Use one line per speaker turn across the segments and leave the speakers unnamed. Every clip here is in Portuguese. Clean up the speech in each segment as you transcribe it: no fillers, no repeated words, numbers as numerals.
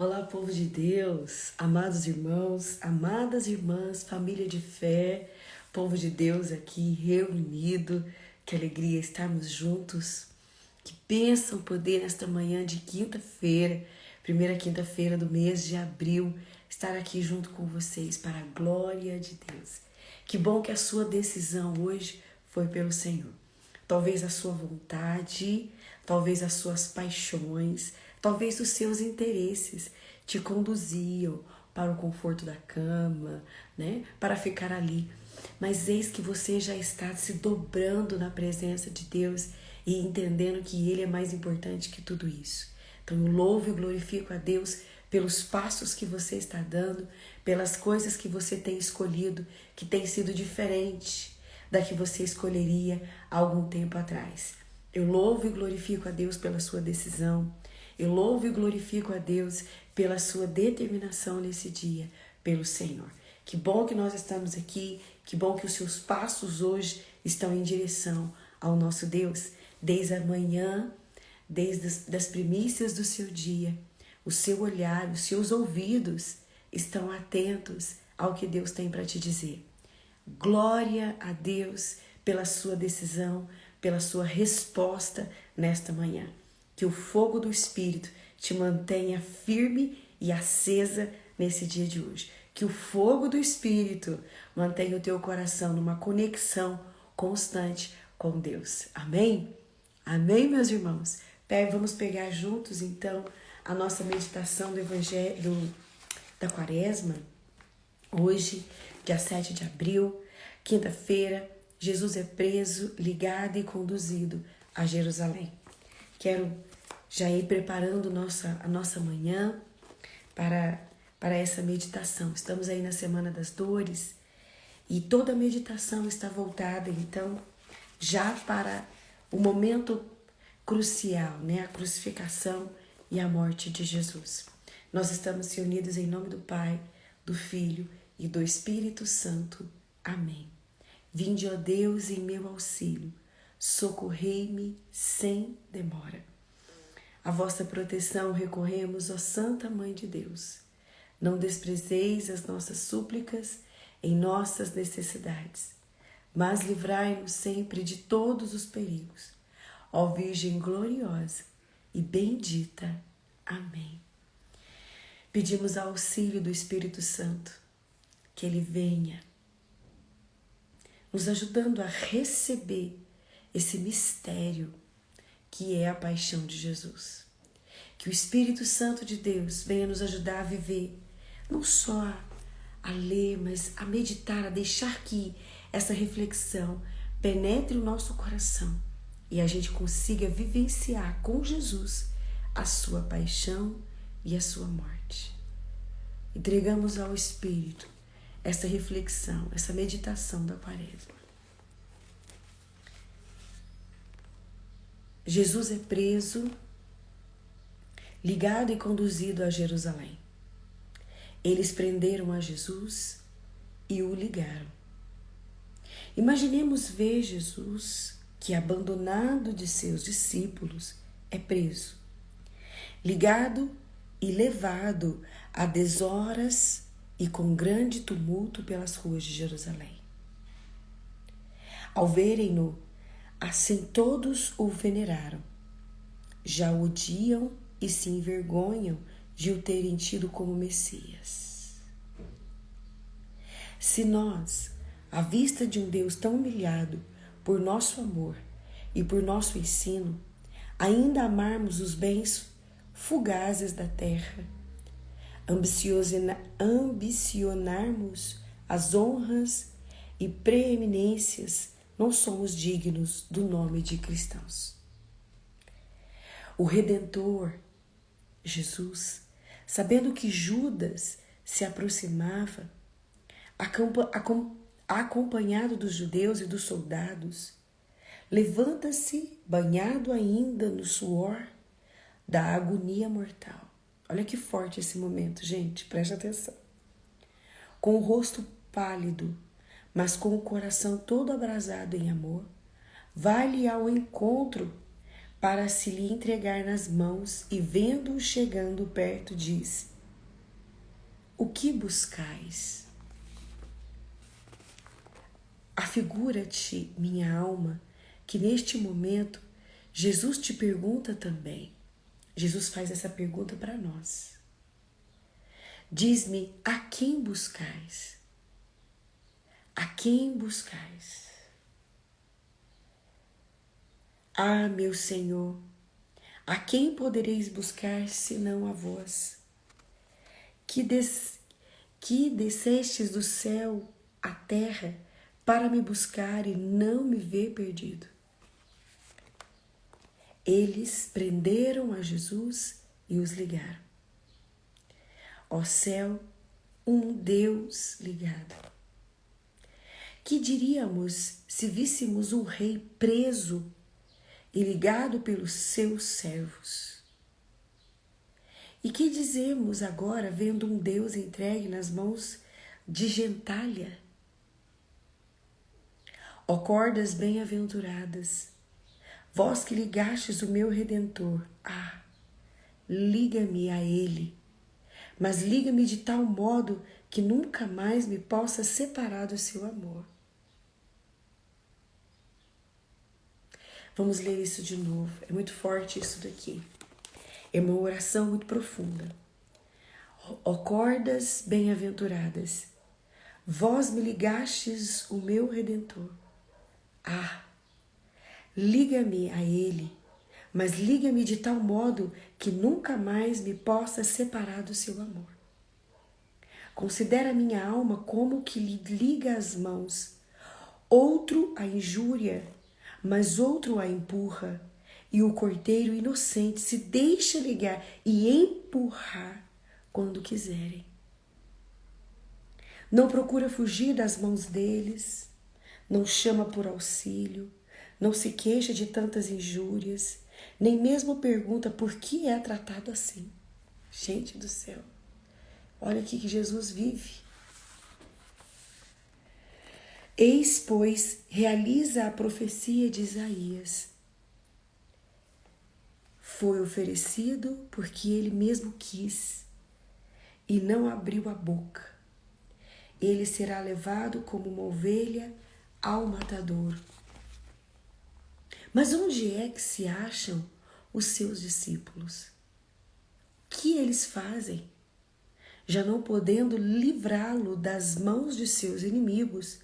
Olá, povo de Deus, amados irmãos, amadas irmãs, família de fé, povo de Deus aqui reunido, que alegria estarmos juntos, que bênção poder nesta manhã de quinta-feira, primeira quinta-feira do mês de abril, estar aqui junto com vocês para a glória de Deus. Que bom que a sua decisão hoje foi pelo Senhor. Talvez a sua vontade, talvez as suas paixões, talvez os seus interesses te conduziam para o conforto da cama, né? Para ficar ali. Mas eis que você já está se dobrando na presença de Deus e entendendo que Ele é mais importante que tudo isso. Então eu louvo e glorifico a Deus pelos passos que você está dando, pelas coisas que você tem escolhido, que tem sido diferente da que você escolheria há algum tempo atrás. Eu louvo e glorifico a Deus pela sua decisão. Eu louvo e glorifico a Deus pela sua determinação nesse dia, pelo Senhor. Que bom que nós estamos aqui, que bom que os seus passos hoje estão em direção ao nosso Deus. Desde a manhã, desde as primícias do seu dia, o seu olhar, os seus ouvidos estão atentos ao que Deus tem para te dizer. Glória a Deus pela sua decisão, pela sua resposta nesta manhã. Que o fogo do Espírito te mantenha firme e acesa nesse dia de hoje. Que o fogo do Espírito mantenha o teu coração numa conexão constante com Deus. Amém? Amém, meus irmãos? Vamos pegar juntos, então, a nossa meditação do Evangelho da Quaresma. Hoje, dia 7 de abril, quinta-feira, Jesus é preso, ligado e conduzido a Jerusalém. Quero já ir preparando a nossa manhã para essa meditação. Estamos aí na Semana das Dores e toda a meditação está voltada, então, já para o momento crucial, né? A crucificação e a morte de Jesus. Nós estamos reunidos em nome do Pai, do Filho e do Espírito Santo. Amém. Vinde, ó Deus, em meu auxílio, socorrei-me sem demora. A vossa proteção recorremos, ó Santa Mãe de Deus. Não desprezeis as nossas súplicas em nossas necessidades, mas livrai-nos sempre de todos os perigos. Ó Virgem gloriosa e bendita. Amém. Pedimos ao auxílio do Espírito Santo, que Ele venha nos ajudando a receber esse mistério que é a paixão de Jesus. Que o Espírito Santo de Deus venha nos ajudar a viver, não só a ler, mas a meditar, a deixar que essa reflexão penetre o nosso coração e a gente consiga vivenciar com Jesus a sua paixão e a sua morte. Entregamos ao Espírito essa reflexão, essa meditação da Quaresma. Jesus é preso, ligado e conduzido a Jerusalém. Eles prenderam a Jesus e o ligaram. Imaginemos ver Jesus, que abandonado de seus discípulos, é preso, ligado e levado a deshoras e com grande tumulto pelas ruas de Jerusalém. Ao verem-no, assim todos o veneraram. Já o odiam e se envergonham de o terem tido como Messias. Se nós, à vista de um Deus tão humilhado por nosso amor e por nosso ensino, ainda amarmos os bens fugazes da terra, ambicionarmos as honras e preeminências, não somos dignos do nome de cristãos. O Redentor, Jesus, sabendo que Judas se aproximava, acompanhado dos judeus e dos soldados, levanta-se, banhado ainda no suor da agonia mortal. Olha que forte esse momento, gente, preste atenção. Com o rosto pálido, mas com o coração todo abrasado em amor, vai-lhe ao encontro para se lhe entregar nas mãos, e vendo-o chegando perto, disse: O que buscais? Afigura-te, minha alma, que neste momento Jesus te pergunta também. Jesus faz essa pergunta para nós. Diz-me, a quem buscais? A quem buscais? Ah, meu Senhor, a quem podereis buscar senão a vós? Que descestes do céu à terra para me buscar e não me ver perdido. Eles prenderam a Jesus e os ligaram. Ó céu, um Deus ligado. Que diríamos se víssemos um rei preso e ligado pelos seus servos? E que dizemos agora vendo um Deus entregue nas mãos de gentalha? Ó cordas bem-aventuradas, vós que ligastes o meu Redentor, liga-me a Ele, mas liga-me de tal modo que nunca mais me possa separar do seu amor. Vamos ler isso de novo, é muito forte isso daqui. É uma oração muito profunda. Ó cordas bem-aventuradas, vós me ligastes o meu Redentor. Liga-me a Ele, mas liga-me de tal modo que nunca mais me possa separar do seu amor. Considera minha alma como que lhe liga as mãos. Outro a injúria, mas outro a empurra, e o cordeiro inocente se deixa ligar e empurrar quando quiserem. Não procura fugir das mãos deles, não chama por auxílio, não se queixa de tantas injúrias, nem mesmo pergunta por que é tratado assim. Gente do céu, olha aqui que Jesus vive. Eis, pois, realiza a profecia de Isaías. Foi oferecido porque ele mesmo quis e não abriu a boca. Ele será levado como uma ovelha ao matadouro. Mas onde é que se acham os seus discípulos? O que eles fazem? Já não podendo livrá-lo das mãos de seus inimigos,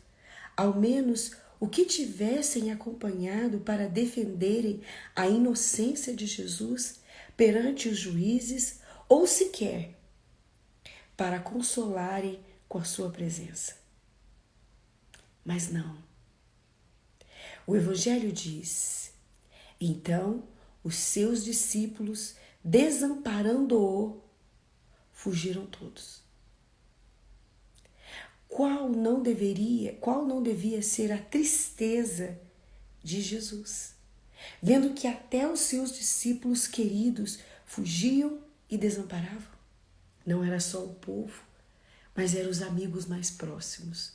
ao menos o que tivessem acompanhado para defenderem a inocência de Jesus perante os juízes, ou sequer para consolarem com a sua presença. Mas não. O Evangelho diz: então os seus discípulos, desamparando-o, fugiram todos. Qual não devia ser a tristeza de Jesus, vendo que até os seus discípulos queridos fugiam e desamparavam? Não era só o povo, mas eram os amigos mais próximos.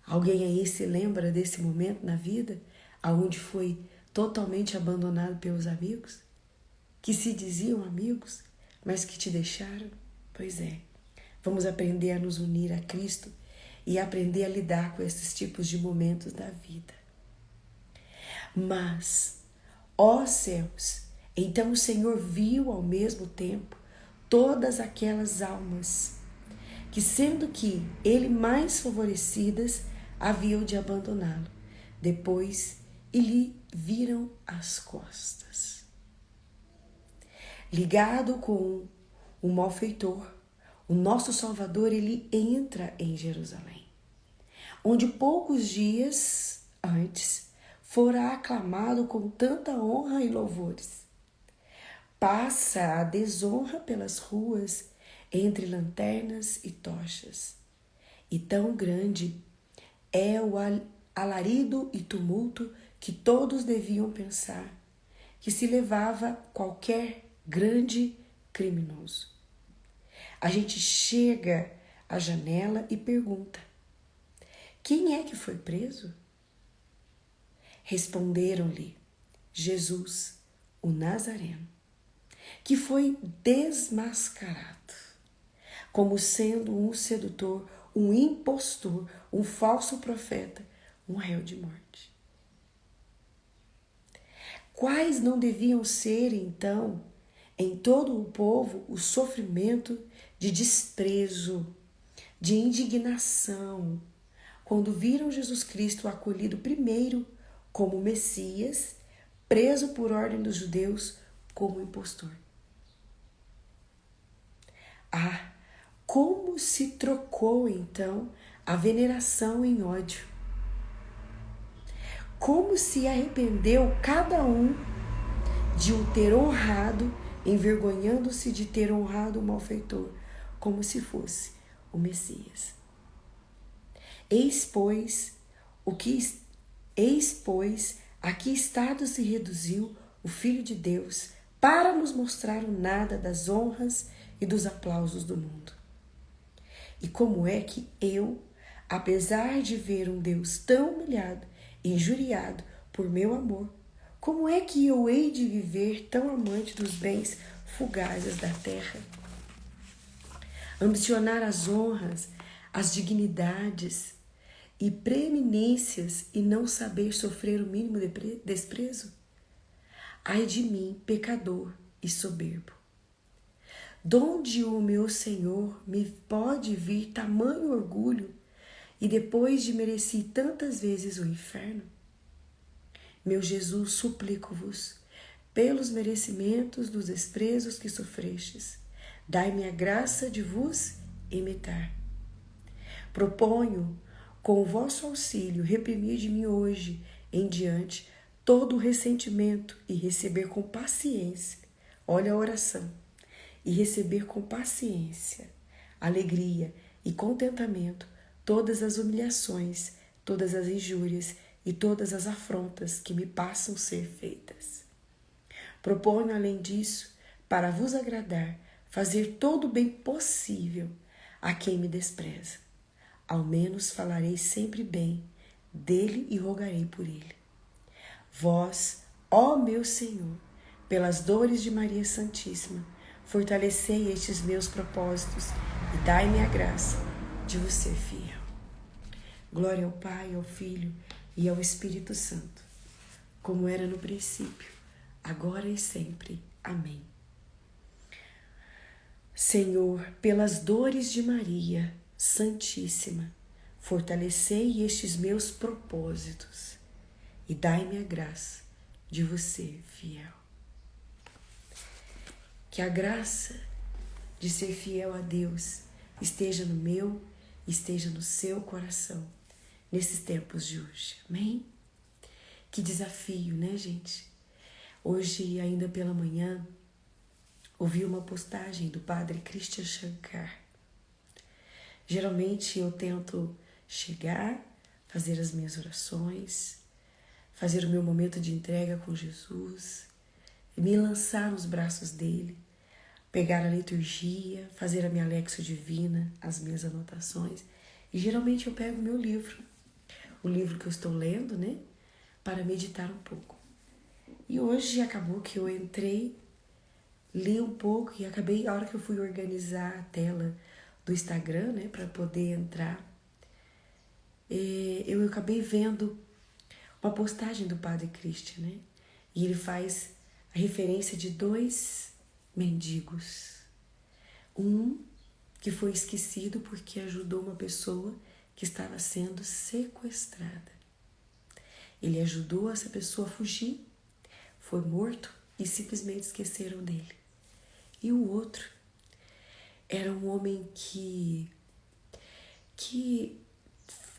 Alguém aí se lembra desse momento na vida, aonde foi totalmente abandonado pelos amigos, que se diziam amigos, mas que te deixaram? Pois é, vamos aprender a nos unir a Cristo e aprender a lidar com esses tipos de momentos da vida. Mas, ó céus, então o Senhor viu ao mesmo tempo todas aquelas almas que, sendo que ele mais favorecidas, haviam de abandoná-lo depois e lhe viram as costas. Ligado com o malfeitor, o nosso Salvador, ele entra em Jerusalém, onde poucos dias antes fora aclamado com tanta honra e louvores. Passa a desonra pelas ruas entre lanternas e tochas, e tão grande é o alarido e tumulto que todos deviam pensar que se levava qualquer grande criminoso. A gente chega à janela e pergunta: quem é que foi preso? Responderam-lhe: Jesus, o Nazareno, que foi desmascarado como sendo um sedutor, um impostor, um falso profeta, um réu de morte. Quais não deviam ser, então, em todo o povo, o sofrimento de desprezo, de indignação, quando viram Jesus Cristo acolhido primeiro como Messias, preso por ordem dos judeus como impostor. Ah, como se trocou então a veneração em ódio. Como se arrependeu cada um de o ter honrado, envergonhando-se de ter honrado o malfeitor, como se fosse o Messias. Eis, pois, a que estado se reduziu o Filho de Deus para nos mostrar o nada das honras e dos aplausos do mundo. E como é que eu, apesar de ver um Deus tão humilhado e injuriado por meu amor, como é que eu hei de viver tão amante dos bens fugazes da terra? Ambicionar as honras, as dignidades e preeminências e não saber sofrer o mínimo desprezo? Ai de mim, pecador e soberbo! Donde o meu Senhor me pode vir tamanho orgulho e depois de mereci tantas vezes o inferno? Meu Jesus, suplico-vos, pelos merecimentos dos desprezos que sofrestes, dai-me a graça de vos imitar. Proponho, com o vosso auxílio, reprimir de mim hoje em diante todo o ressentimento e receber com paciência, olha a oração, e receber com paciência, alegria e contentamento todas as humilhações, todas as injúrias e todas as afrontas que me passam ser feitas. Proponho, além disso, para vos agradar, fazer todo o bem possível a quem me despreza. Ao menos falarei sempre bem dele e rogarei por ele. Vós, ó meu Senhor, pelas dores de Maria Santíssima, fortalecei estes meus propósitos e dai-me a graça de vos ser fiel. Glória ao Pai, ao Filho e ao Espírito Santo, como era no princípio, agora e sempre. Amém. Senhor, pelas dores de Maria Santíssima, fortalecei estes meus propósitos e dai-me a graça de vos ser fiel. Que a graça de ser fiel a Deus esteja no meu, esteja no seu coração, nesses tempos de hoje. Amém? Que desafio, né, gente? Hoje, ainda pela manhã, ouvi uma postagem do padre Christian Shankar. Geralmente eu tento chegar, fazer as minhas orações, fazer o meu momento de entrega com Jesus, me lançar nos braços dele, pegar a liturgia, fazer a minha Lexio Divina, as minhas anotações. E geralmente eu pego o meu livro, o livro que eu estou lendo, né, para meditar um pouco. E hoje acabou que eu entrei, li um pouco e acabei, a hora que eu fui organizar a tela do Instagram, né, para poder entrar, eu acabei vendo uma postagem do Padre Christian, né, e ele faz a referência de 2 mendigos. Um que foi esquecido porque ajudou uma pessoa que estava sendo sequestrada. Ele ajudou essa pessoa a fugir, foi morto e simplesmente esqueceram dele. E o outro era um homem que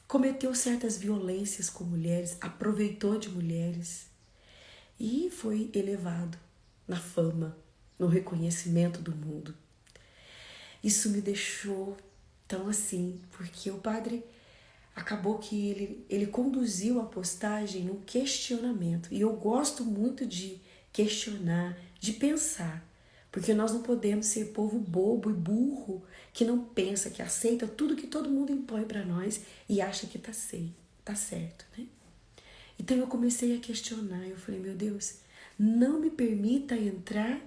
cometeu certas violências com mulheres, aproveitou de mulheres e foi elevado na fama, no reconhecimento do mundo. Isso me deixou tão assim, porque o padre acabou que ele conduziu a postagem num questionamento. E eu gosto muito de questionar, de pensar, porque nós não podemos ser povo bobo e burro que não pensa, que aceita tudo que todo mundo impõe para nós e acha que tá certo, né? Então eu comecei a questionar. Eu falei, meu Deus, não me permita entrar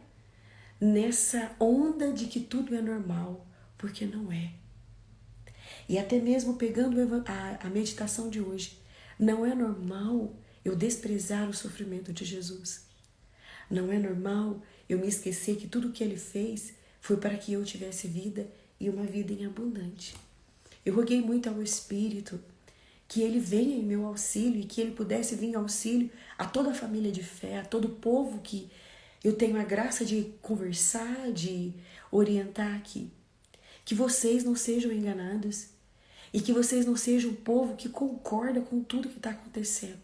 nessa onda de que tudo é normal, porque não é. E até mesmo pegando a meditação de hoje, não é normal eu desprezar o sofrimento de Jesus. Não é normal eu me esquecer que tudo que Ele fez foi para que eu tivesse vida e uma vida em abundante. Eu roguei muito ao Espírito que Ele venha em meu auxílio e que Ele pudesse vir em auxílio a toda a família de fé, a todo o povo que eu tenho a graça de conversar, de orientar aqui. Que vocês não sejam enganados e que vocês não sejam um povo que concorda com tudo que está acontecendo.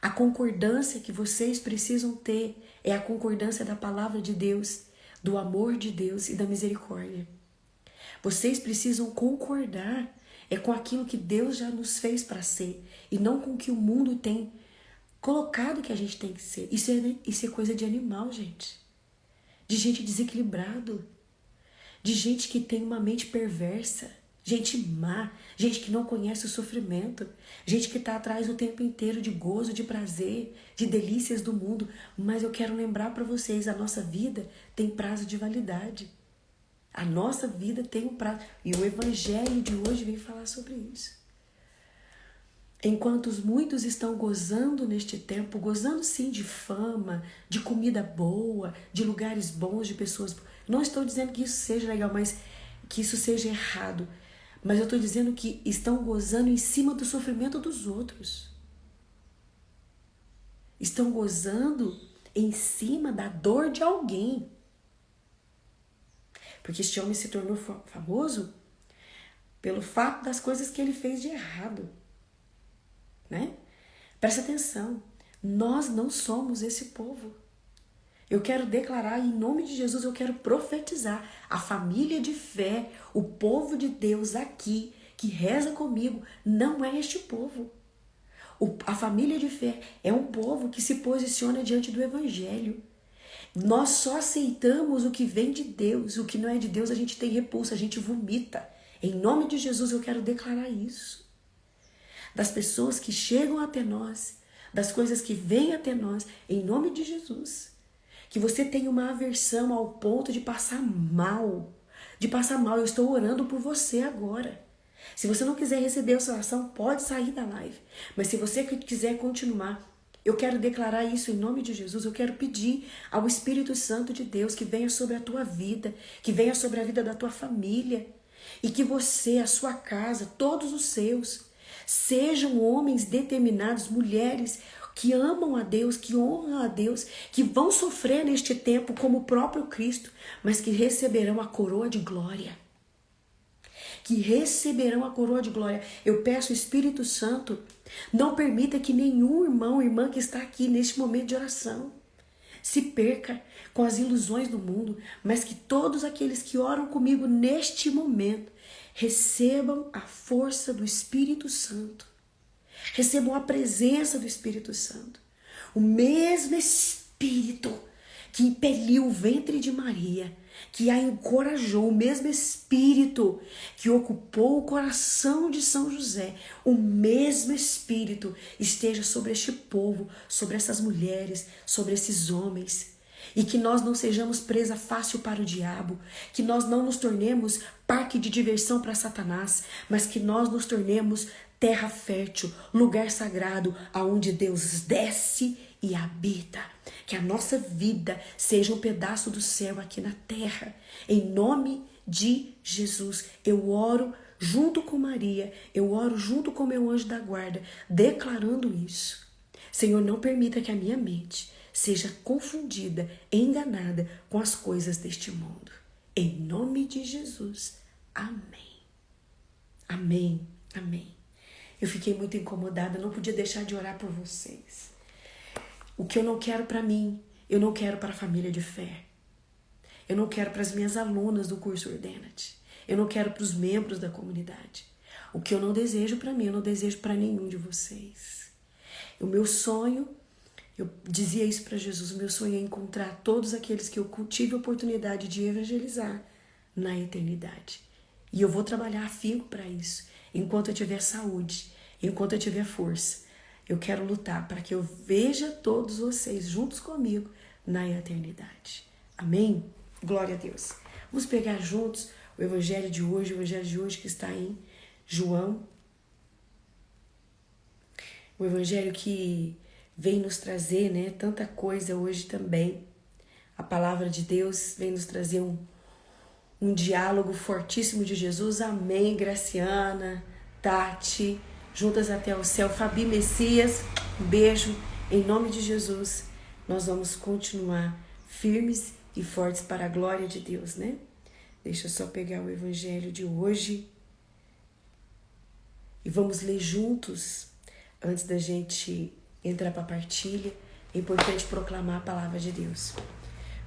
A concordância que vocês precisam ter é a concordância da palavra de Deus, do amor de Deus e da misericórdia. Vocês precisam concordar com aquilo que Deus já nos fez para ser e não com o que o mundo tem colocado que a gente tem que ser. Isso é coisa de animal, gente. De gente desequilibrado. De gente que tem uma mente perversa. Gente má, gente que não conhece o sofrimento, gente que está atrás o tempo inteiro de gozo, de prazer, de delícias do mundo. Mas eu quero lembrar para vocês, a nossa vida tem prazo de validade. A nossa vida tem um prazo. E o Evangelho de hoje vem falar sobre isso. Enquanto muitos estão gozando neste tempo, gozando sim de fama, de comida boa, de lugares bons, de pessoas. Não estou dizendo que isso seja legal, mas que isso seja errado. Mas eu estou dizendo que estão gozando em cima do sofrimento dos outros. Estão gozando em cima da dor de alguém. Porque este homem se tornou famoso pelo fato das coisas que ele fez de errado. Né? Presta atenção. Nós não somos esse povo. Eu quero declarar, em nome de Jesus, eu quero profetizar a família de fé, o povo de Deus aqui, que reza comigo, não é este povo. A família de fé é um povo que se posiciona diante do Evangelho. Nós só aceitamos o que vem de Deus, o que não é de Deus a gente tem repulsa, a gente vomita. Em nome de Jesus eu quero declarar isso. Das pessoas que chegam até nós, das coisas que vêm até nós, em nome de Jesus. Que você tenha uma aversão ao ponto de passar mal. De passar mal. Eu estou orando por você agora. Se você não quiser receber essa oração, pode sair da live. Mas se você quiser continuar, eu quero declarar isso em nome de Jesus. Eu quero pedir ao Espírito Santo de Deus que venha sobre a tua vida, que venha sobre a vida da tua família. E que você, a sua casa, todos os seus, sejam homens determinados, mulheres que amam a Deus, que honram a Deus, que vão sofrer neste tempo como o próprio Cristo, mas que receberão a coroa de glória. Que receberão a coroa de glória. Eu peço, Espírito Santo, não permita que nenhum irmão, irmã que está aqui neste momento de oração se perca com as ilusões do mundo, mas que todos aqueles que oram comigo neste momento recebam a força do Espírito Santo. Recebam a presença do Espírito Santo. O mesmo Espírito que impeliu o ventre de Maria, que a encorajou, o mesmo Espírito que ocupou o coração de São José, o mesmo Espírito esteja sobre este povo, sobre essas mulheres, sobre esses homens. E que nós não sejamos presa fácil para o diabo, que nós não nos tornemos parque de diversão para Satanás, mas que nós nos tornemos terra fértil, lugar sagrado, aonde Deus desce e habita. Que a nossa vida seja um pedaço do céu aqui na terra. Em nome de Jesus, eu oro junto com Maria, eu oro junto com meu anjo da guarda, declarando isso. Senhor, não permita que a minha mente seja confundida, enganada com as coisas deste mundo. Em nome de Jesus. Amém. Amém. Amém. Eu fiquei muito incomodada, não podia deixar de orar por vocês. O que eu não quero para mim, eu não quero para a família de fé. Eu não quero para as minhas alunas do curso Ordena-te. Eu não quero para os membros da comunidade. O que eu não desejo para mim, eu não desejo para nenhum de vocês. O meu sonho, eu dizia isso para Jesus, o meu sonho é encontrar todos aqueles que eu tive a oportunidade de evangelizar na eternidade. E eu vou trabalhar afinco para isso, enquanto eu tiver saúde, enquanto eu tiver força. Eu quero lutar para que eu veja todos vocês juntos comigo na eternidade. Amém? Glória a Deus. Vamos pegar juntos o evangelho de hoje que está em João. O evangelho que vem nos trazer, né, tanta coisa hoje também. A palavra de Deus vem nos trazer um diálogo fortíssimo de Jesus. Amém, Graciana, Tati, juntas até o céu. Fabi Messias, um beijo. Em nome de Jesus, nós vamos continuar firmes e fortes para a glória de Deus, né? Deixa eu só pegar o evangelho de hoje e vamos ler juntos antes da gente entrar para a partilha. É importante proclamar a palavra de Deus.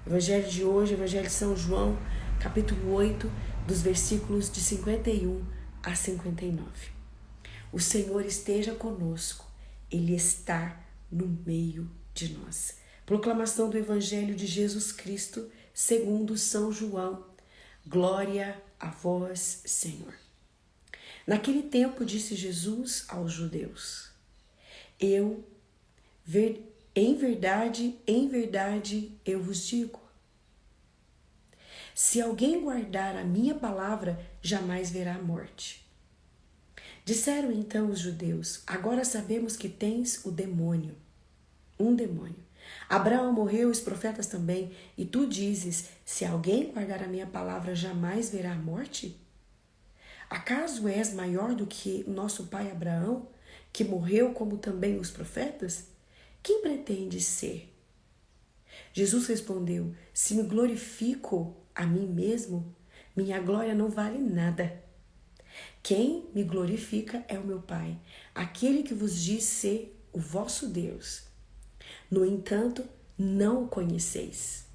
O evangelho de hoje, o evangelho de São João, capítulo 8, dos versículos de 51 a 59. O Senhor esteja conosco, Ele está no meio de nós. Proclamação do evangelho de Jesus Cristo, segundo São João. Glória a vós, Senhor. Naquele tempo disse Jesus aos judeus: em verdade, eu vos digo, se alguém guardar a minha palavra, jamais verá a morte. Disseram então os judeus: agora sabemos que tens um demônio. Abraão morreu, os profetas também, e tu dizes: se alguém guardar a minha palavra, jamais verá a morte? Acaso és maior do que nosso pai Abraão, que morreu como também os profetas? Quem pretendes ser? Jesus respondeu: se me glorifico a mim mesmo, minha glória não vale nada. Quem me glorifica é o meu Pai, aquele que vos diz ser o vosso Deus. No entanto, não o conheceis.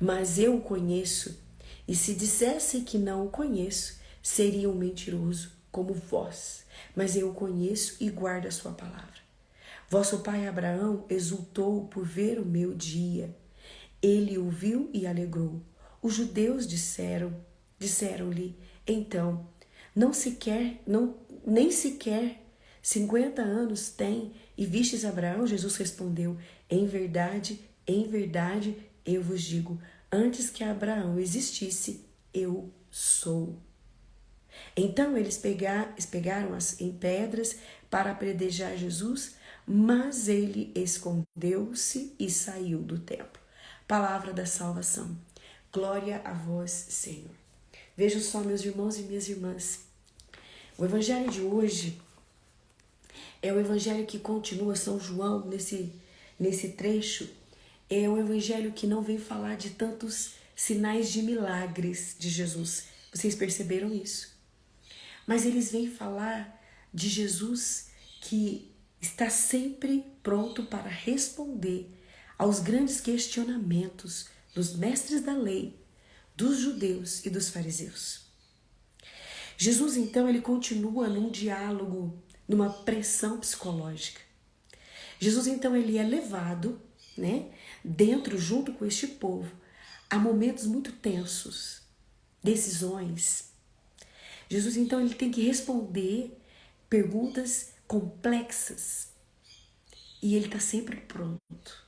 Mas eu o conheço, e se dissesse que não o conheço, seria um mentiroso como vós. Mas eu o conheço e guardo a sua palavra. Vosso pai Abraão exultou por ver o meu dia. Ele o viu e alegrou. Os judeus disseram-lhe, então, nem sequer 50 anos tem e vistes Abraão? Jesus respondeu: em verdade, eu vos digo, antes que Abraão existisse, eu sou. Então eles pegaram em pedras para apedrejar Jesus, mas ele escondeu-se e saiu do templo. Palavra da salvação. Glória a vós, Senhor. Vejam só, meus irmãos e minhas irmãs. O evangelho de hoje é o evangelho que continua São João nesse trecho. É um evangelho que não vem falar de tantos sinais de milagres de Jesus. Vocês perceberam isso? Mas eles vêm falar de Jesus que está sempre pronto para responder aos grandes questionamentos dos mestres da lei, dos judeus e dos fariseus. Jesus, então, ele continua num diálogo, numa pressão psicológica. Jesus, então, ele é levado, né, junto com este povo, a momentos muito tensos, decisões. Jesus, então, ele tem que responder perguntas complexas e ele está sempre pronto.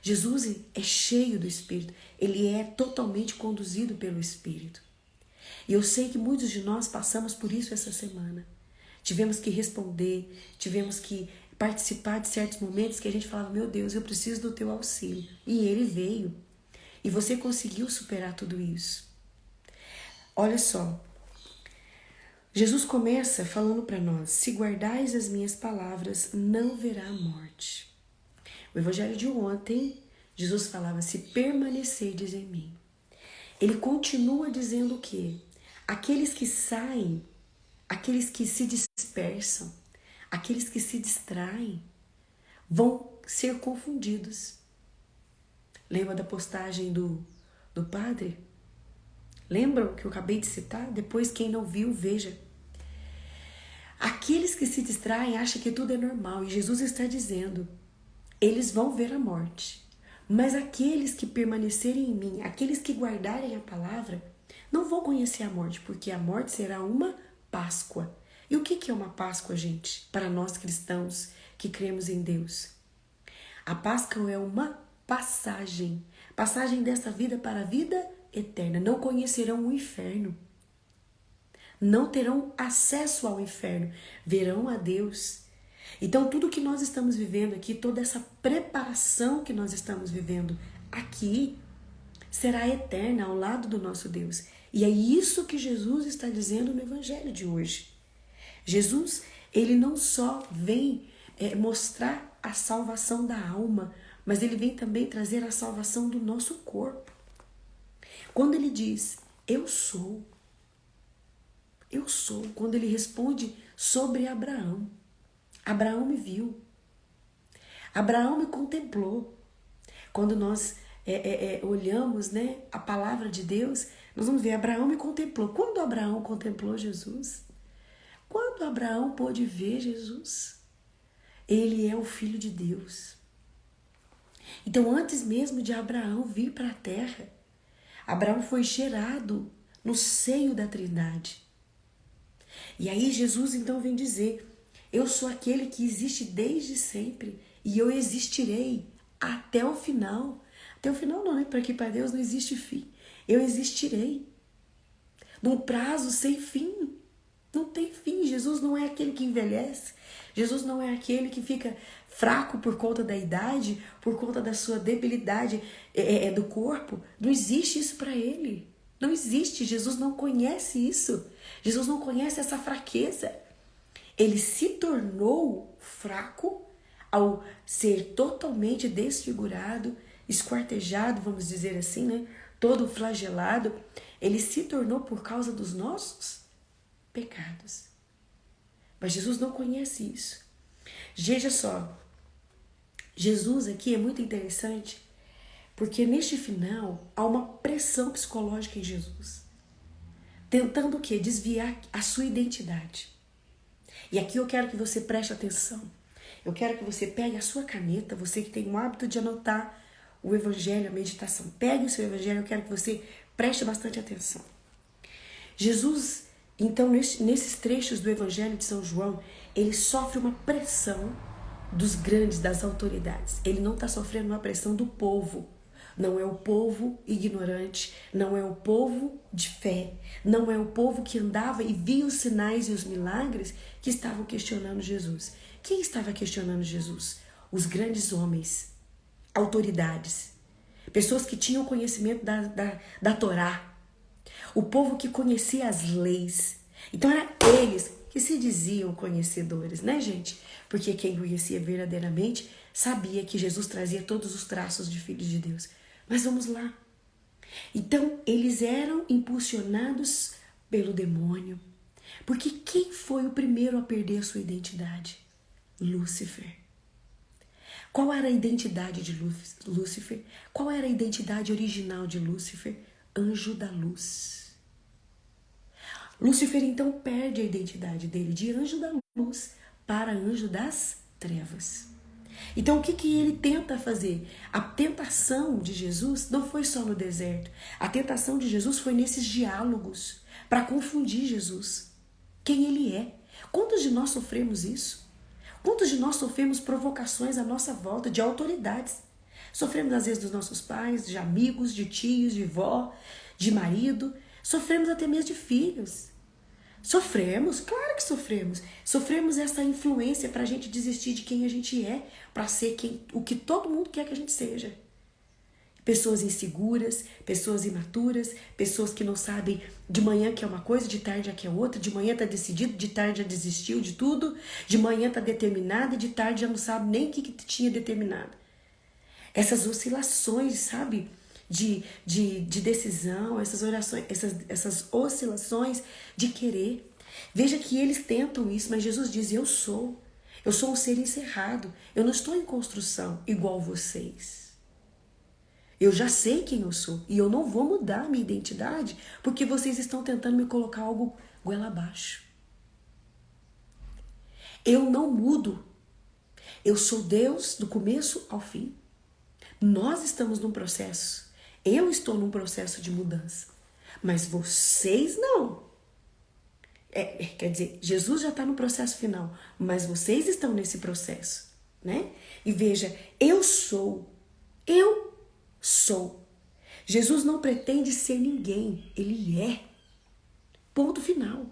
Jesus é cheio do Espírito, ele é totalmente conduzido pelo Espírito. E eu sei que muitos de nós passamos por isso essa semana. Tivemos que responder, tivemos que participar de certos momentos que a gente falava: meu Deus, eu preciso do teu auxílio. E ele veio. E você conseguiu superar tudo isso. Olha só. Jesus começa falando para nós: se guardais as minhas palavras, não verá a morte. O evangelho de ontem, Jesus falava: se permanecerdes em mim. Ele continua dizendo o quê? Aqueles que saem, aqueles que se dispersam, aqueles que se distraem, vão ser confundidos. Lembra da postagem do padre? Lembram que eu acabei de citar? Depois, quem não viu, veja. Aqueles que se distraem acham que tudo é normal. E Jesus está dizendo: eles vão ver a morte. Mas aqueles que permanecerem em mim, aqueles que guardarem a palavra, não vão conhecer a morte, porque a morte será uma Páscoa. E o que é uma Páscoa, gente? Para nós cristãos que cremos em Deus. A Páscoa é uma passagem. Passagem dessa vida para a vida eterna. Não conhecerão o inferno. Não terão acesso ao inferno. Verão a Deus. Então, tudo que nós estamos vivendo aqui, toda essa preparação que nós estamos vivendo aqui, será eterna ao lado do nosso Deus. E é isso que Jesus está dizendo no Evangelho de hoje. Jesus, ele não só vem mostrar a salvação da alma, mas ele vem também trazer a salvação do nosso corpo. Quando ele diz, eu sou, quando ele responde sobre Abraão, Abraão me viu, Abraão me contemplou. Quando nós olhamos, né, a palavra de Deus, nós vamos ver, Abraão me contemplou. Quando Abraão contemplou Jesus? Quando Abraão pôde ver Jesus? Ele é o Filho de Deus. Então, antes mesmo de Abraão vir para a terra, Abraão foi gerado no seio da Trindade. E aí Jesus então vem dizer, eu sou aquele que existe desde sempre e eu existirei até o final. Até o final não, né? Porque para Deus não existe fim. Eu existirei num prazo sem fim. Não tem fim. Jesus não é aquele que envelhece. Jesus não é aquele que fica fraco por conta da idade, por conta da sua debilidade do corpo. Não existe isso para ele. Não existe. Jesus não conhece isso. Jesus não conhece essa fraqueza. Ele se tornou fraco ao ser totalmente desfigurado, esquartejado, vamos dizer assim, né? Todo flagelado. Ele se tornou por causa dos nossos pecados. Mas Jesus não conhece isso. Veja só, Jesus aqui é muito interessante, porque neste final há uma pressão psicológica em Jesus, tentando o quê? Desviar a sua identidade. E aqui eu quero que você preste atenção. Eu quero que você pegue a sua caneta, você que tem o hábito de anotar o evangelho, a meditação. Pegue o seu evangelho, eu quero que você preste bastante atenção. Jesus, então, nesses trechos do evangelho de São João, ele sofre uma pressão dos grandes, das autoridades. Ele não está sofrendo uma pressão do povo. Não é o povo ignorante, não é o povo de fé, não é o povo que andava e via os sinais e os milagres que estavam questionando Jesus. Quem estava questionando Jesus? Os grandes homens, autoridades, pessoas que tinham conhecimento da Torá, o povo que conhecia as leis. Então eram eles que se diziam conhecedores, né, gente? Porque quem conhecia verdadeiramente sabia que Jesus trazia todos os traços de filhos de Deus. Mas vamos lá. Então, eles eram impulsionados pelo demônio. Porque quem foi o primeiro a perder a sua identidade? Lúcifer. Qual era a identidade de Lúcifer? Qual era a identidade original de Lúcifer? Anjo da luz. Lúcifer então perde a identidade dele de anjo da luz para anjo das trevas. Então o que ele tenta fazer? A tentação de Jesus não foi só no deserto. A tentação de Jesus foi nesses diálogos para confundir Jesus. Quem ele é. Quantos de nós sofremos isso? Quantos de nós sofremos provocações à nossa volta de autoridades? Sofremos às vezes dos nossos pais, de amigos, de tios, de vó, de marido. Sofremos até mesmo de filhos. Sofremos, claro que sofremos. Sofremos essa influência para a gente desistir de quem a gente é, para ser o que todo mundo quer que a gente seja. Pessoas inseguras, pessoas imaturas, pessoas que não sabem de manhã que é uma coisa, de tarde é que é outra, de manhã está decidido, de tarde já desistiu de tudo, de manhã está determinado e de tarde já não sabe nem o que tinha determinado. Essas oscilações, sabe? De decisão, essas oscilações de querer. Veja que eles tentam isso, mas Jesus diz, eu sou um ser encerrado, eu não estou em construção igual vocês. Eu já sei quem eu sou e eu não vou mudar a minha identidade porque vocês estão tentando me colocar algo goela abaixo. Eu não mudo, eu sou Deus do começo ao fim. Nós estamos num processo. Eu estou num processo de mudança, mas vocês não. Quer dizer, Jesus já está no processo final, mas vocês estão nesse processo, né? E veja, eu sou. Jesus não pretende ser ninguém, ele é. Ponto final.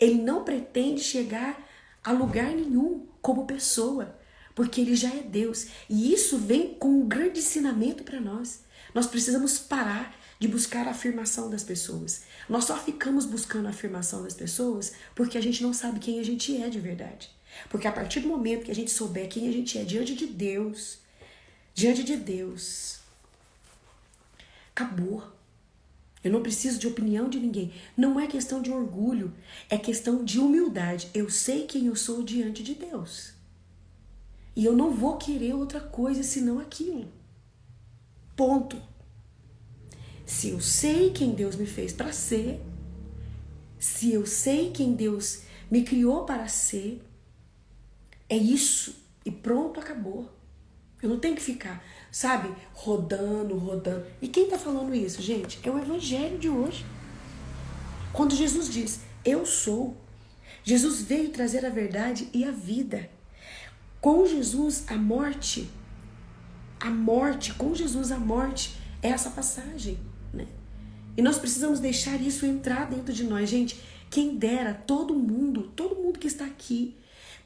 Ele não pretende chegar a lugar nenhum como pessoa, porque ele já é Deus. E isso vem com um grande ensinamento para nós. Nós precisamos parar de buscar a afirmação das pessoas. Nós só ficamos buscando a afirmação das pessoas porque a gente não sabe quem a gente é de verdade. Porque a partir do momento que a gente souber quem a gente é diante de Deus, acabou. Eu não preciso de opinião de ninguém. Não é questão de orgulho, é questão de humildade. Eu sei quem eu sou diante de Deus. E eu não vou querer outra coisa senão aquilo. Ponto. Se eu sei quem Deus me fez para ser, se eu sei quem Deus me criou para ser, é isso. E pronto, acabou. Eu não tenho que ficar, sabe, rodando. E quem está falando isso, gente? É o evangelho de hoje. Quando Jesus diz, eu sou, Jesus veio trazer a verdade e a vida. Com Jesus, com Jesus a morte é essa passagem, né? E nós precisamos deixar isso entrar dentro de nós, gente. Quem dera todo mundo que está aqui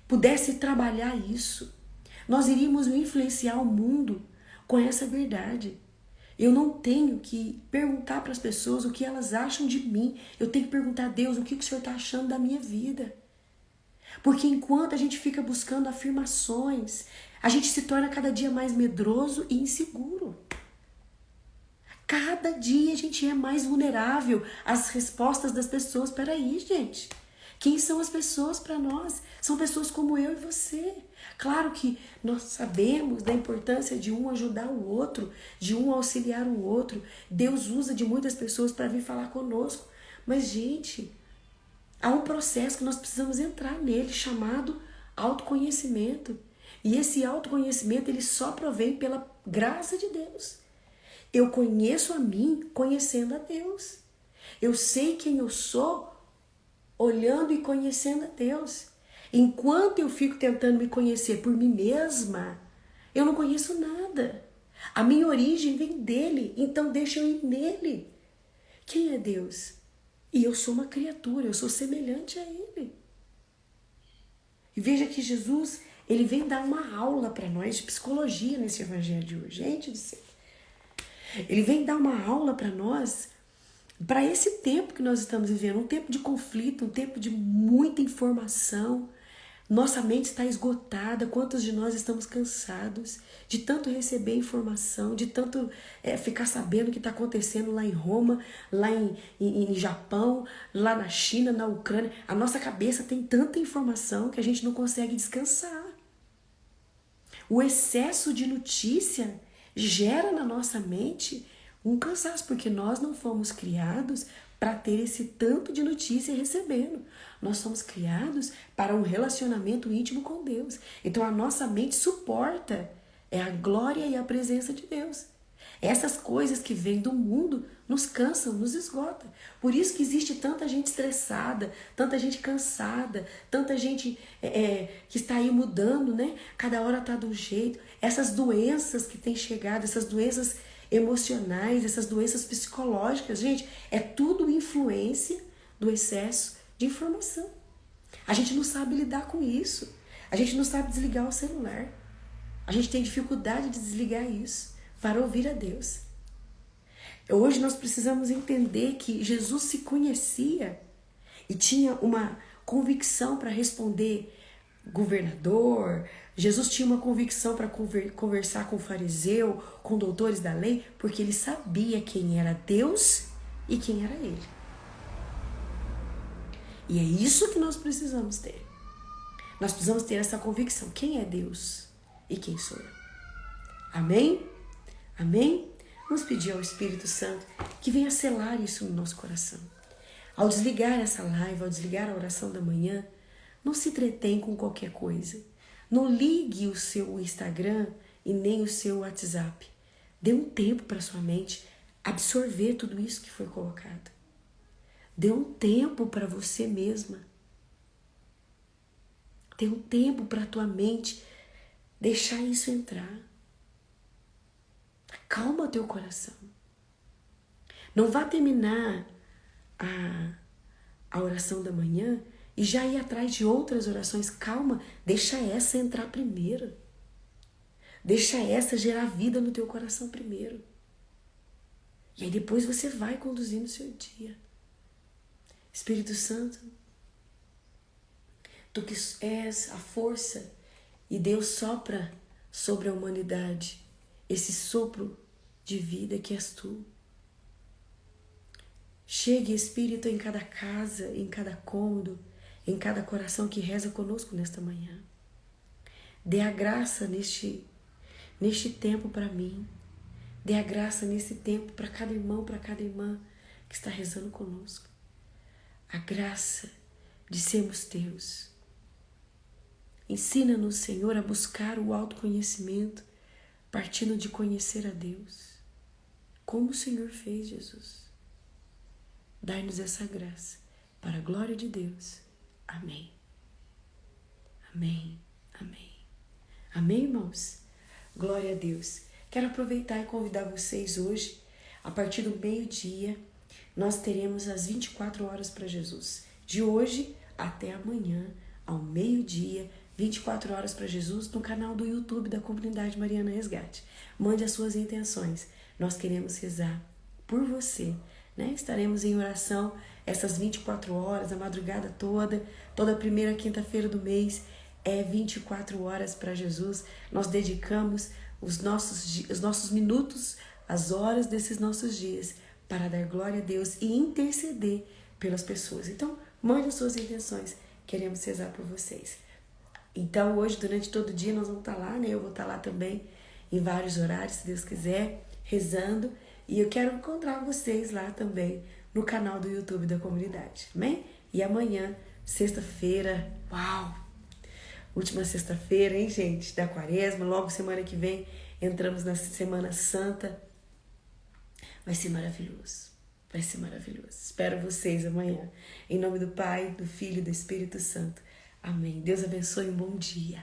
pudesse trabalhar isso. Nós iríamos influenciar o mundo com essa verdade. Eu não tenho que perguntar para as pessoas o que elas acham de mim. Eu tenho que perguntar a Deus o que o Senhor está achando da minha vida. Porque enquanto a gente fica buscando afirmações, a gente se torna cada dia mais medroso e inseguro. Cada dia a gente é mais vulnerável às respostas das pessoas. Peraí, gente. Quem são as pessoas para nós? São pessoas como eu e você. Claro que nós sabemos da importância de um ajudar o outro, de um auxiliar o outro. Deus usa de muitas pessoas para vir falar conosco. Mas, gente, há um processo que nós precisamos entrar nele, chamado autoconhecimento. E esse autoconhecimento, ele só provém pela graça de Deus. Eu conheço a mim conhecendo a Deus. Eu sei quem eu sou olhando e conhecendo a Deus. Enquanto eu fico tentando me conhecer por mim mesma, eu não conheço nada. A minha origem vem dele, então deixa eu ir nele. Quem é Deus? E eu sou uma criatura, eu sou semelhante a ele. E veja que Jesus, ele vem dar uma aula para nós de psicologia nesse evangelho de hoje. Gente do céu. Ele vem dar uma aula para nós, para esse tempo que nós estamos vivendo, um tempo de conflito, um tempo de muita informação. Nossa mente está esgotada. Quantos de nós estamos cansados de tanto receber informação, de tanto ficar sabendo o que está acontecendo lá em Roma, lá em Japão, lá na China, na Ucrânia. A nossa cabeça tem tanta informação que a gente não consegue descansar. O excesso de notícia gera na nossa mente um cansaço, porque nós não fomos criados para ter esse tanto de notícia recebendo. Nós somos criados para um relacionamento íntimo com Deus. Então a nossa mente suporta a glória e a presença de Deus. Essas coisas que vêm do mundo nos cansam, nos esgotam. Por isso que existe tanta gente estressada, tanta gente cansada, tanta gente que está aí mudando, né? Cada hora está de um jeito. Essas doenças que têm chegado, essas doenças emocionais, essas doenças psicológicas, gente, é tudo influência do excesso de informação. A gente não sabe lidar com isso. A gente não sabe desligar o celular. A gente tem dificuldade de desligar isso para ouvir a Deus. Hoje nós precisamos entender que Jesus se conhecia e tinha uma convicção para responder governador. Jesus tinha uma convicção para conversar com o fariseu, com doutores da lei, porque ele sabia quem era Deus e quem era ele. E é isso que nós precisamos ter. Nós precisamos ter essa convicção. Quem é Deus e quem sou eu? Amém? Amém? Vamos pedir ao Espírito Santo que venha selar isso no nosso coração. Ao desligar essa live, ao desligar a oração da manhã, não se entretém com qualquer coisa. Não ligue o seu Instagram e nem o seu WhatsApp. Dê um tempo para sua mente absorver tudo isso que foi colocado. Dê um tempo para você mesma. Dê um tempo para a tua mente deixar isso entrar. Calma teu coração. Não vá terminar a oração da manhã e já ir atrás de outras orações. Calma, deixa essa entrar primeiro. Deixa essa gerar vida no teu coração primeiro. E aí depois você vai conduzindo o seu dia. Espírito Santo, tu que és a força e Deus sopra sobre a humanidade esse sopro de vida que és tu. Chegue, Espírito, em cada casa, em cada cômodo, em cada coração que reza conosco nesta manhã. Dê a graça neste tempo para mim. Dê a graça nesse tempo para cada irmão, para cada irmã que está rezando conosco. A graça de sermos teus. Ensina-nos, Senhor, a buscar o autoconhecimento, partindo de conhecer a Deus, como o Senhor fez, Jesus. Dai-nos essa graça, para a glória de Deus. Amém. Amém. Amém. Amém, irmãos? Glória a Deus. Quero aproveitar e convidar vocês hoje, a partir do meio-dia, nós teremos as 24 horas para Jesus. De hoje até amanhã, ao meio-dia, 24 horas para Jesus, no canal do YouTube da Comunidade Mariana Resgate. Mande as suas intenções. Nós queremos rezar por você, né? Estaremos em oração essas 24 horas, a madrugada toda primeira quinta-feira do mês é 24 horas para Jesus. Nós dedicamos os nossos minutos, as horas desses nossos dias para dar glória a Deus e interceder pelas pessoas. Então, mande as suas intenções. Queremos rezar por vocês. Então, hoje, durante todo o dia, nós vamos estar lá, né? Eu vou estar lá também, em vários horários, se Deus quiser, rezando. E eu quero encontrar vocês lá também, no canal do YouTube da comunidade, amém? E amanhã, sexta-feira, uau! Última sexta-feira, hein, gente? Da Quaresma, logo semana que vem, entramos na Semana Santa. Vai ser maravilhoso, vai ser maravilhoso. Espero vocês amanhã. Em nome do Pai, do Filho e do Espírito Santo. Amém. Deus abençoe, um bom dia.